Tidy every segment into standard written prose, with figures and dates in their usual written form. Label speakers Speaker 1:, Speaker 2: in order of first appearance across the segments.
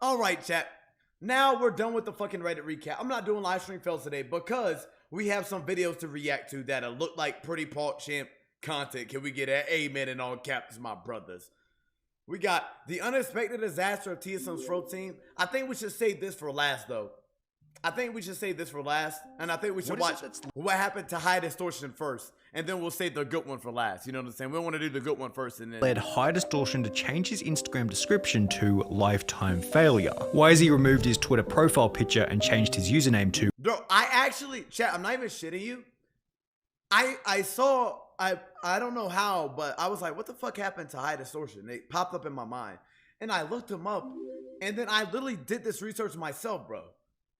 Speaker 1: All right, chat. Now we're done with the fucking Reddit recap. I'm not doing live stream fails today because we have some videos to react to that'll look like pretty PogChamp content. Can we get an amen in all caps, my brothers? We got the unexpected disaster of TSM's Pro Team. I think we should save this for last, though. I think we should save this for last, and I think we should watch what happened to High Distortion first, and then we'll save the good one for last. You know what I'm saying? We want to do the good one first, and then
Speaker 2: led High Distortion to change his Instagram description to lifetime failure. Why has he removed his Twitter profile picture and changed his username to?
Speaker 1: Bro, I actually, chat, I'm not even shitting you. I saw, I don't know how, but I was like, what the fuck happened to High Distortion? It popped up in my mind, and I looked him up, and then I literally did this research myself, bro.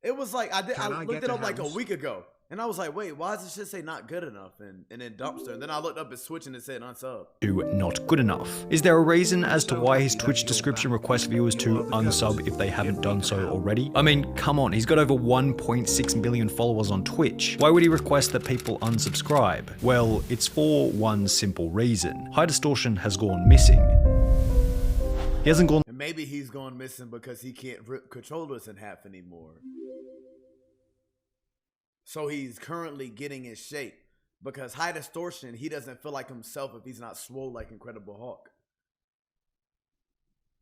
Speaker 1: It was like, I looked it up like a week ago. And I was like, wait, why does this shit say not good enough? And then dumpster. And then I looked up his Twitch and it said unsub.
Speaker 2: To not good enough. Is there a reason as to why his Twitch description requests viewers to unsub if they haven't done so already? I mean, come on, he's got over 1.6 million followers on Twitch. Why would he request that people unsubscribe? Well, it's for one simple reason. High Distortion has gone missing. He hasn't gone.
Speaker 1: And maybe he's gone missing because he can't rip controllers in half anymore. So he's currently getting in shape because High Distortion, he doesn't feel like himself if he's not swole like Incredible Hulk.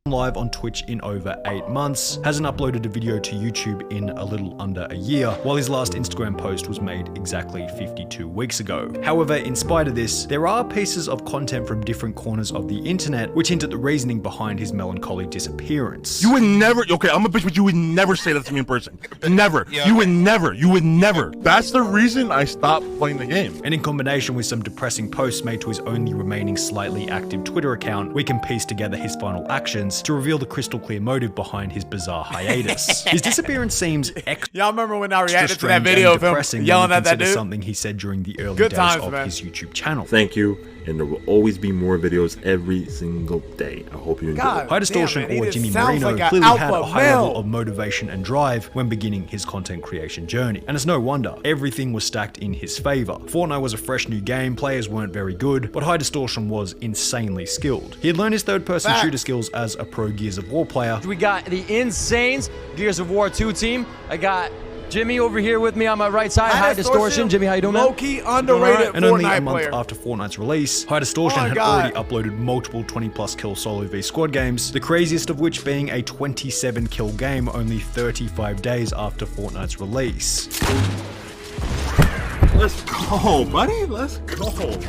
Speaker 2: Live on Twitch in over 8 months, hasn't uploaded a video to YouTube in a little under a year, while his last Instagram post was made exactly 52 weeks ago. However, in spite of this, there are pieces of content from different corners of the internet which hint at the reasoning behind his melancholy disappearance.
Speaker 3: You would never, okay, I'm a bitch, but you would never say that to me in person. Never. Yeah, you would never. That's the reason I stopped playing the game.
Speaker 2: And in combination with some depressing posts made to his only remaining slightly active Twitter account, we can piece together his final actions to reveal the crystal clear motive behind his bizarre hiatus. His disappearance seems
Speaker 1: Y'all remember when I reacted to that video of him yelling at that dude?
Speaker 2: Something he said during the early days of his YouTube channel.
Speaker 4: Thank you, and there will always be more videos every single day. I hope you enjoy.
Speaker 2: High Distortion or Jimmy Marino clearly had a high level of motivation and drive when beginning his content creation journey. And it's no wonder, everything was stacked in his favor. Fortnite was a fresh new game, players weren't very good, but High Distortion was insanely skilled. He had learned his third-person shooter skills as a pro Gears of War player.
Speaker 5: We got the Insanes, Gears of War 2 team. I got Jimmy over here with me on my right side. High Distortion. Jimmy, how you doing, man?
Speaker 1: Low-key underrated
Speaker 2: and only a
Speaker 1: Fortnite
Speaker 2: month
Speaker 1: player.
Speaker 2: after Fortnite's release, High Distortion had already uploaded multiple 20+ kill solo v squad games, the craziest of which being a 27 kill game only 35 days after Fortnite's release.
Speaker 3: Let's go, buddy. Let's go.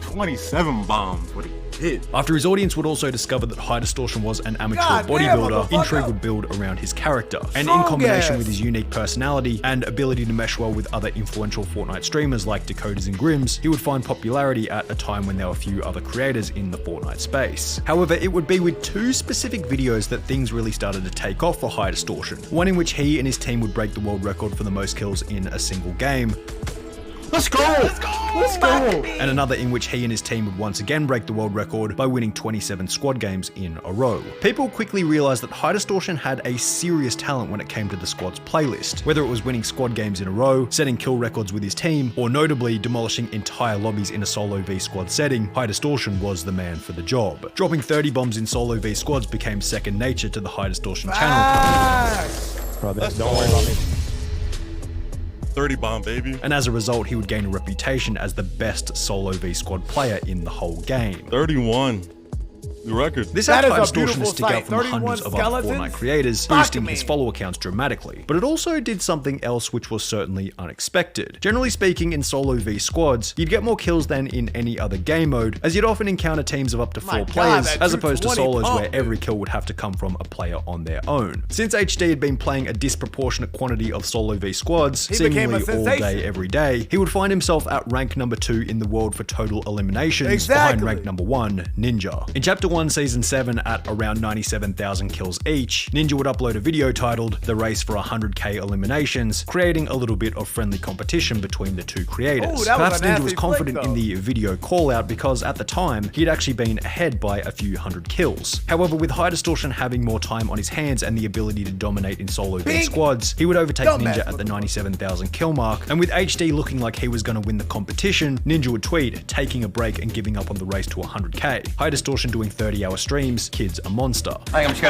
Speaker 3: 27 bombs. What a hit.
Speaker 2: After his audience would also discover that High Distortion was an amateur bodybuilder, intrigue would build around his character. And in combination with his unique personality and ability to mesh well with other influential Fortnite streamers like Dakotaz and Grims, he would find popularity at a time when there were few other creators in the Fortnite space. However, it would be with 2 specific videos that things really started to take off for High Distortion. One in which he and his team would break the world record for the most kills in a single game.
Speaker 3: Let's go! Let's go!
Speaker 2: And another in which he and his team would once again break the world record by winning 27 squad games in a row. People quickly realized that High Distortion had a serious talent when it came to the squad's playlist, whether it was winning squad games in a row, setting kill records with his team, or notably demolishing entire lobbies in a solo v squad setting. High Distortion was the man for the job. Dropping 30 bombs in solo v squads became second nature to the High Distortion channel.
Speaker 3: Don't worry about me. 30 bomb, baby.
Speaker 2: And as a result, he would gain a reputation as the best solo v squad player in the whole game.
Speaker 3: 31. The record.
Speaker 2: This helped High Distortion to stick out from hundreds of other Fortnite creators, boosting his follower counts dramatically. But it also did something else which was certainly unexpected. Generally speaking, in solo v squads, you'd get more kills than in any other game mode, as you'd often encounter teams of up to 4 players, as opposed to solos where every kill would have to come from a player on their own. Since HD had been playing a disproportionate quantity of solo v squads, seemingly all day, every day, he would find himself at rank number 2 in the world for total eliminations, behind rank number 1, Ninja. In Chapter 1 Season 7 at around 97,000 kills each, Ninja would upload a video titled The Race for 100k Eliminations, creating a little bit of friendly competition between the 2 creators. Perhaps Ninja was confident in the video call out because at the time, he'd actually been ahead by a few hundred kills. However, with High Distortion having more time on his hands and the ability to dominate in solo v squads, he would overtake Ninja at the 97,000 kill mark, and with HD looking like he was going to win the competition, Ninja would tweet, taking a break and giving up on the race to 100k. High Distortion doing 30-hour streams, kid's a monster.
Speaker 6: I think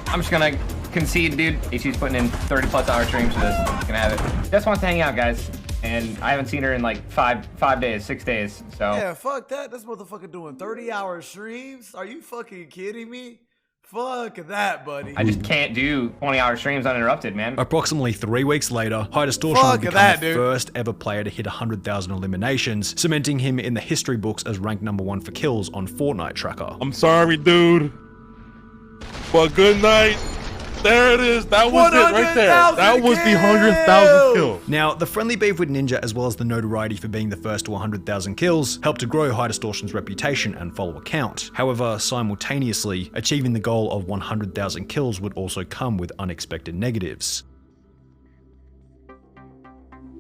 Speaker 6: I'm just gonna concede, dude. HD's putting in 30+ hour streams for this. Gonna have it. Just wants to hang out, guys. And I haven't seen her in like 5 days, 6 days. So
Speaker 1: yeah, fuck that. This motherfucker doing 30-hour streams. Are you fucking kidding me? Fuck that, buddy.
Speaker 6: I just can't do 20-hour streams uninterrupted, man.
Speaker 2: Approximately 3 weeks later, High Distortion would become the first ever player to hit 100,000 eliminations, cementing him in the history books as ranked #1 for kills on Fortnite Tracker.
Speaker 3: I'm sorry, dude. But good night. There it is. That was it right there. That was the 100,000 kill.
Speaker 2: Now, the friendly beef with Ninja, as well as the notoriety for being the first to 100,000 kills, helped to grow High Distortion's reputation and follower count. However, simultaneously, achieving the goal of 100,000 kills would also come with unexpected negatives.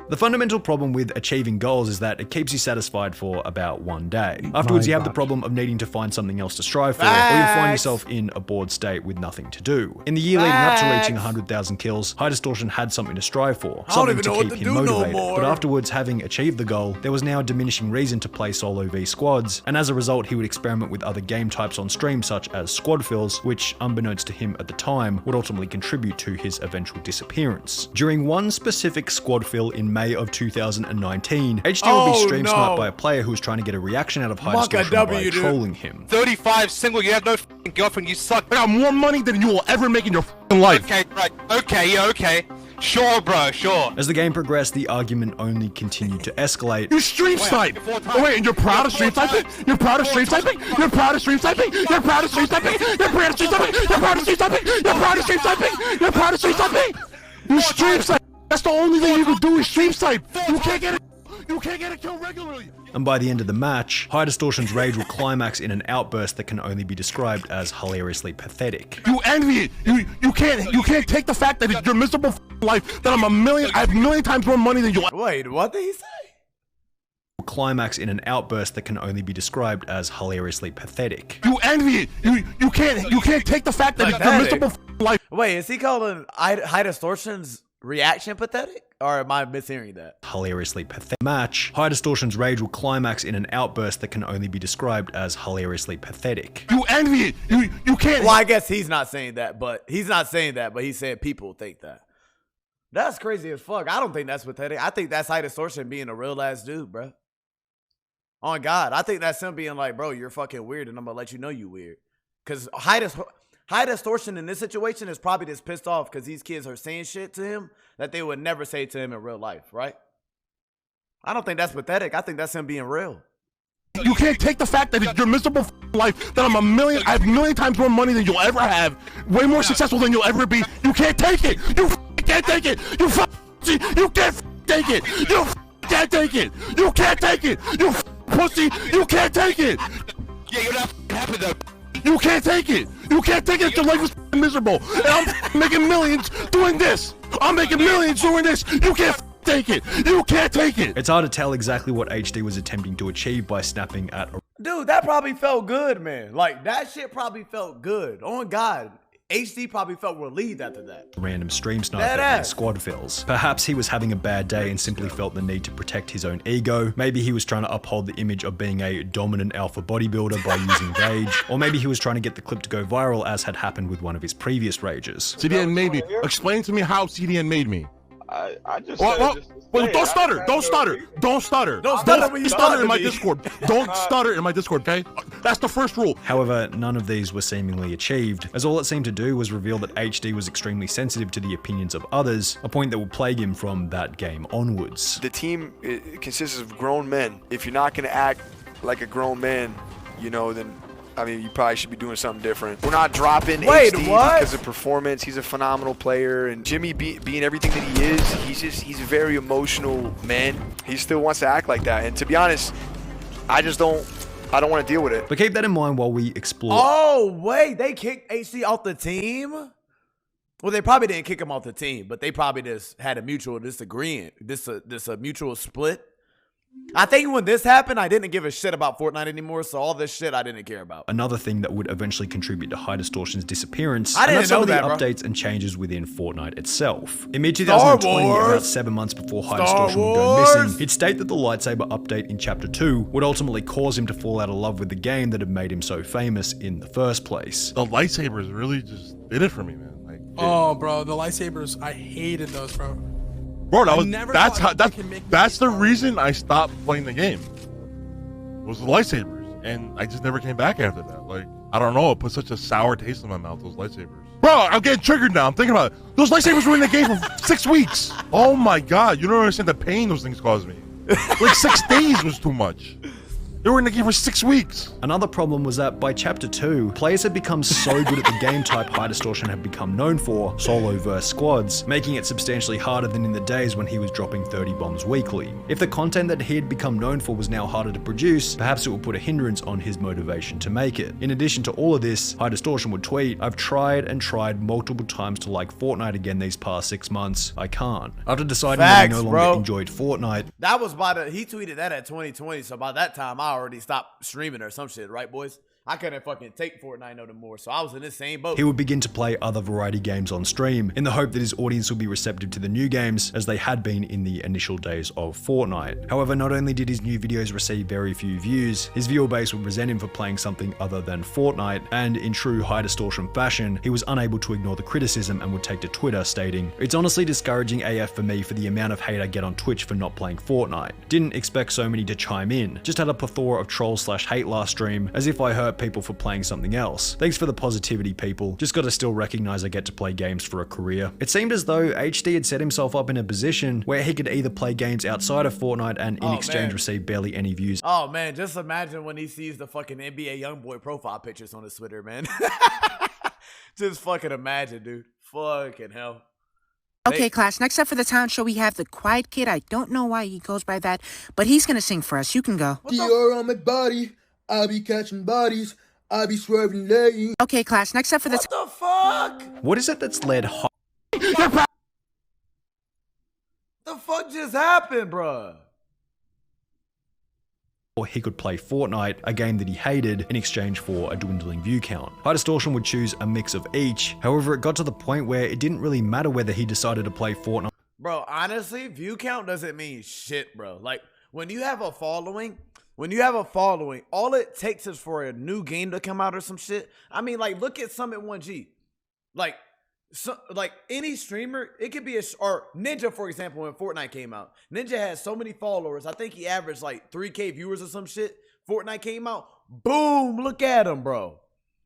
Speaker 2: The fundamental problem with achieving goals is that it keeps you satisfied for about 1 day. Afterwards, you have the problem of needing to find something else to strive for, or you'll find yourself in a bored state with nothing to do. In the year leading up to reaching 100,000 kills, High Distortion had something to strive for, something to keep him motivated. But afterwards, having achieved the goal, there was now a diminishing reason to play solo v squads, and as a result, he would experiment with other game types on stream, such as squad fills, which, unbeknownst to him at the time, would ultimately contribute to his eventual disappearance. During one specific squad fill in May of 2019, HD would be stream sniped by a player who was trying to get a reaction out of High Distortion by trolling him.
Speaker 7: 35 single, you have no f***ing girlfriend, you suck.
Speaker 3: I got more money than you will ever make in your f***ing life.
Speaker 7: Okay, right, okay, yeah, okay. Sure, bro, sure.
Speaker 2: As the game progressed, the argument only continued to escalate.
Speaker 3: You stream snipe! Oh wait, and you're proud of stream sniping? You're proud of stream sniping? You're proud of stream sniping? You're proud of stream sniping? You're proud of stream sniping? You're proud of stream sniping? You're proud of stream sniping? You're proud of stream sniping? You stream snipe! That's the only thing you can do is stream snipe! You can't get it! You can't get a kill regularly!
Speaker 2: And by the end of the match, High Distortion's rage will climax in an outburst that can only be described as hilariously pathetic.
Speaker 3: You envy it! You can't take the fact that it's your miserable life that I have a million times more money than you.
Speaker 1: Wait, what did he say?
Speaker 2: Climax in an outburst that can only be described as hilariously pathetic.
Speaker 3: You envy it! You can't take the fact that it's your miserable life.
Speaker 1: Wait, is he calling High Distortion's reaction pathetic? Or am I mishearing that?
Speaker 2: Hilariously pathetic. Match, High Distortion's rage will climax in an outburst that can only be described as hilariously pathetic.
Speaker 3: You envy it! You can't.
Speaker 1: Well, I guess he's not saying that, but he's saying people think that. That's crazy as fuck. I don't think that's pathetic. I think that's High Distortion being a real ass dude, bro. On God, I think that's him being like, bro, you're fucking weird, and I'm gonna let you know you weird. Cause High Distortion in this situation is probably just pissed off because these kids are saying shit to him that they would never say to him in real life, right? I don't think that's pathetic. I think that's him being real.
Speaker 3: You can't take the fact that it's your miserable life that I have a million times more money than you'll ever have, way more successful than you'll ever be. You can't take it. You can't take it. You can't take it. You can't take it. You can't take it. You pussy. You can't take it.
Speaker 7: Yeah, you're not happy though.
Speaker 3: You can't take it. You can't take it. Your life is miserable. And I'm making millions doing this. I'm making millions doing this. You can't take it. You can't take it.
Speaker 2: It's hard to tell exactly what HD was attempting to achieve by snapping at a...
Speaker 1: Dude, that probably felt good, man. Like, that shit probably felt good. On God. HD probably felt relieved after that.
Speaker 2: Random stream sniper and squad fills. Perhaps he was having a bad day and simply felt the need to protect his own ego. Maybe he was trying to uphold the image of being a dominant alpha bodybuilder by using Gage. Or maybe he was trying to get the clip to go viral, as had happened with one of his previous rages.
Speaker 3: CDN made me. Explain to me how CDN made me.
Speaker 8: I just
Speaker 3: Wait, don't stutter. Don't stutter. Don't stutter.
Speaker 1: Don't stutter when you
Speaker 3: stutter in my Discord. Don't stutter in my Discord, okay? That's the first rule.
Speaker 2: However, none of these were seemingly achieved, as all it seemed to do was reveal that HD was extremely sensitive to the opinions of others, a point that would plague him from that game onwards.
Speaker 8: The team consists of grown men. If you're not going to act like a grown man, you know, then I mean, you probably should be doing something different. We're not dropping HD because of performance. He's a phenomenal player, and Jimmy being everything that he is, he's a very emotional man. He still wants to act like that, and to be honest, I don't want to deal with it.
Speaker 2: But keep that in mind while we explore.
Speaker 1: Oh, wait, they kicked HD off the team? Well, they probably didn't kick him off the team, but they probably just had a mutual disagreement, this a mutual split. I think when this happened, I didn't give a shit about Fortnite anymore, so all this shit I didn't care about.
Speaker 2: Another thing that would eventually contribute to High Distortion's disappearance,
Speaker 1: I didn't
Speaker 2: and some
Speaker 1: know
Speaker 2: of the
Speaker 1: that, bro.
Speaker 2: updates and changes within Fortnite itself. In mid-2020, about 7 months before High Distortion would go missing, he'd state that the lightsaber update in Chapter 2 would ultimately cause him to fall out of love with the game that had made him so famous in the first place.
Speaker 3: The lightsabers really just did it for me, man. Like,
Speaker 9: oh, bro, the lightsabers, I hated those, bro.
Speaker 3: Bro, that's the reason I stopped playing the game. Was the lightsabers, and I just never came back after that. Like, I don't know, it put such a sour taste in my mouth, those lightsabers. Bro, I'm getting triggered now. I'm thinking about it. Those lightsabers were in the game for 6 weeks. Oh my god, you don't understand the pain those things caused me. Like 6 days was too much. They were in the game for 6 weeks.
Speaker 2: Another problem was that by Chapter 2, players had become so good at the game type High Distortion had become known for, solo versus squads, making it substantially harder than in the days when he was dropping 30 bombs weekly. If the content that he had become known for was now harder to produce, perhaps it would put a hindrance on his motivation to make it. In addition to all of this, High Distortion would tweet, "I've tried and tried multiple times to like Fortnite again these past 6 months. I can't." After deciding that he no longer enjoyed Fortnite.
Speaker 1: That was he tweeted that at 2020, so by that time I already stopped streaming or some shit, right, boys? I couldn't fucking take Fortnite no more, so I was in the same boat.
Speaker 2: He would begin to play other variety games on stream, in the hope that his audience would be receptive to the new games, as they had been in the initial days of Fortnite. However, not only did his new videos receive very few views, his viewer base would resent him for playing something other than Fortnite, and in true High Distortion fashion, he was unable to ignore the criticism and would take to Twitter stating, "It's honestly discouraging AF for me for the amount of hate I get on Twitch for not playing Fortnite. Didn't expect so many to chime in. Just had a plethora of trolls/hate last stream, as if I hurt people for playing something else. Thanks for the positivity, people. Just gotta still recognize I get to play games for a career." It seemed as though HD had set himself up in a position where he could either play games outside of Fortnite and in exchange receive barely any views.
Speaker 1: Oh man, just imagine when he sees the fucking NBA Youngboy profile pictures on his Twitter, man. Just fucking imagine, dude. Fucking hell.
Speaker 10: Okay, class, next up for the talent show, we have the Quiet Kid. I don't know why he goes by that, but he's gonna sing for us. You can go.
Speaker 11: Dior on my body, I be catching bodies, I be swerving lanes.
Speaker 10: Okay, class, next up for the...
Speaker 1: What the fuck?
Speaker 2: What is it that's led
Speaker 1: The fuck just happened, bruh?
Speaker 2: Or he could play Fortnite, a game that he hated, in exchange for a dwindling view count. High Distortion would choose a mix of each. However, it got to the point where it didn't really matter whether he decided to play Fortnite.
Speaker 1: Bro, honestly, view count doesn't mean shit, bro. Like, when you have a following, all it takes is for a new game to come out or some shit. I mean, like, look at Summit 1G. Like any streamer, it could be or Ninja, for example, when Fortnite came out. Ninja had so many followers. I think he averaged like 3K viewers or some shit. Fortnite came out. Boom, look at him, bro.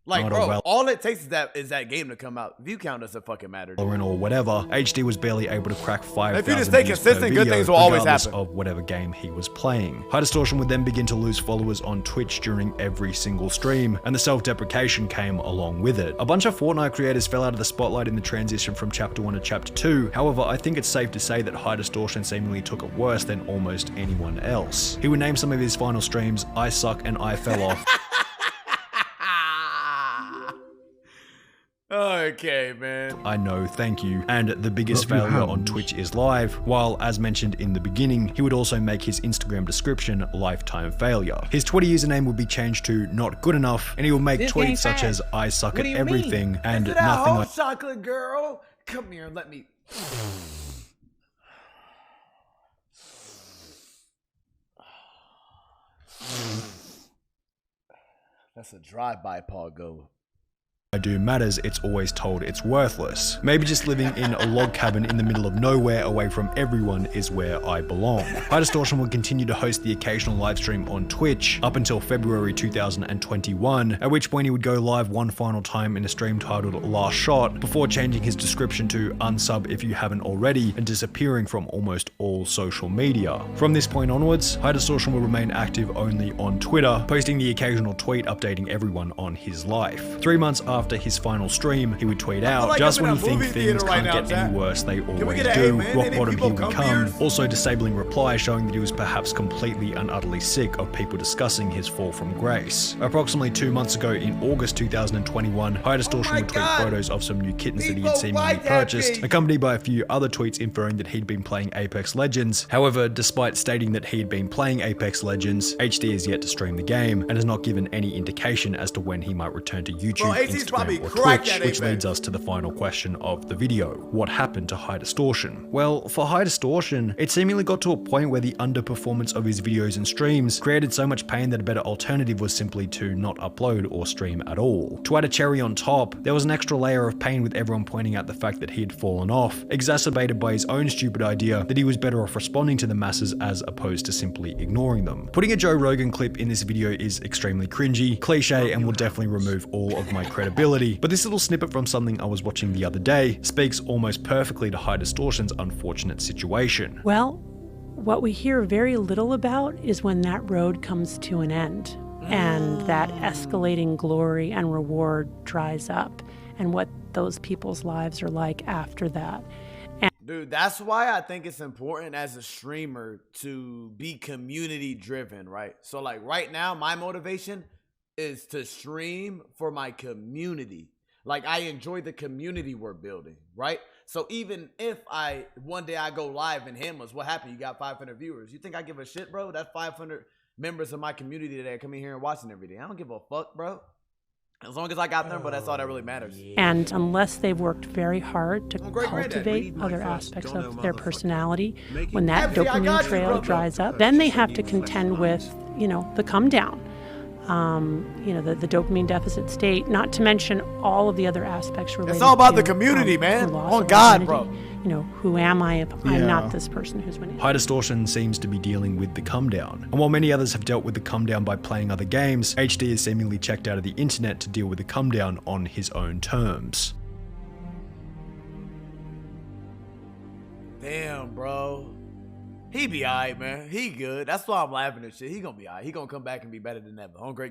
Speaker 1: Like, bro, all it takes is that game to come out. View count doesn't fucking matter.
Speaker 2: Or whatever, HD was barely able to crack 5,000
Speaker 1: if you just stay consistent, good things will always happen.
Speaker 2: Of whatever game he was playing. High Distortion would then begin to lose followers on Twitch during every single stream, and the self-deprecation came along with it. A bunch of Fortnite creators fell out of the spotlight in the transition from Chapter 1 to Chapter 2. However, I think it's safe to say that High Distortion seemingly took it worse than almost anyone else. He would name some of his final streams, "I Suck" and "I Fell Off."
Speaker 1: Okay, man.
Speaker 2: I know, thank you. And the biggest failure on Twitch is live, while, as mentioned in the beginning, he would also make his Instagram description lifetime failure. His Twitter username would be changed to not good enough, and he will make tweets such as "I suck at everything" and nothing like
Speaker 1: chocolate girl. Come here, let me. That's a drive-by Pogo.
Speaker 2: I do matters, it's always told it's worthless. Maybe just living in a log cabin in the middle of nowhere away from everyone is where I belong. High Distortion would continue to host the occasional live stream on Twitch up until February 2021, at which point he would go live one final time in a stream titled "Last Shot," before changing his description to "unsub if you haven't already" and disappearing from almost all social media. From this point onwards, High Distortion will remain active only on Twitter, posting the occasional tweet updating everyone on his life. 3 months after after his final stream, he would tweet out, "Just when you think things can't get any worse, they always do. Rock bottom, here we come." Also disabling reply, showing that he was perhaps completely and utterly sick of people discussing his fall from grace. Approximately 2 months ago, in August 2021, High Distortion would tweet photos of some new kittens that he had seemingly purchased, accompanied by a few other tweets inferring that he'd been playing Apex Legends. However, despite stating that he had been playing Apex Legends, HD is yet to stream the game and has not given any indication as to when he might return to YouTube, Instagram, or Twitch, which leads us to the final question of the video. What happened to High Distortion? Well, for High Distortion, it seemingly got to a point where the underperformance of his videos and streams created so much pain that a better alternative was simply to not upload or stream at all. To add a cherry on top, there was an extra layer of pain with everyone pointing out the fact that he had fallen off, exacerbated by his own stupid idea that he was better off responding to the masses as opposed to simply ignoring them. Putting a Joe Rogan clip in this video is extremely cringy, cliche, and will definitely remove all of my credibility, but this little snippet from something I was watching the other day speaks almost perfectly to High Distortion's unfortunate situation.
Speaker 12: Well, what we hear very little about is when that road comes to an end and that escalating glory and reward dries up and what those people's lives are like after that.
Speaker 1: Dude, that's why I think it's important as a streamer to be community driven, right? So like right now, my motivation is to stream for my community. Like I enjoy the community we're building, right? So even if one day I go live in Hammers, what happened? You got 500 viewers. You think I give a shit, bro? That's 500 members of my community that are coming here and watching every day. I don't give a fuck, bro. As long as I got them, but that's all that really matters.
Speaker 12: And unless they've worked very hard to cultivate other aspects of their personality, when that dopamine trail dries up, then they have to contend with, the come down. The dopamine deficit state, not to mention all of the other aspects related to
Speaker 1: it's all about the community, man. Oh God, bro.
Speaker 12: Who am I if I'm not this person who's winning?
Speaker 2: High Distortion seems to be dealing with the come down. And while many others have dealt with the come down by playing other games, HD is seemingly checked out of the internet to deal with the come down on his own terms.
Speaker 1: Damn, bro. He be alright, man. He good. That's why I'm laughing at shit. He gonna be alright. He gonna come back and be better than ever. On great.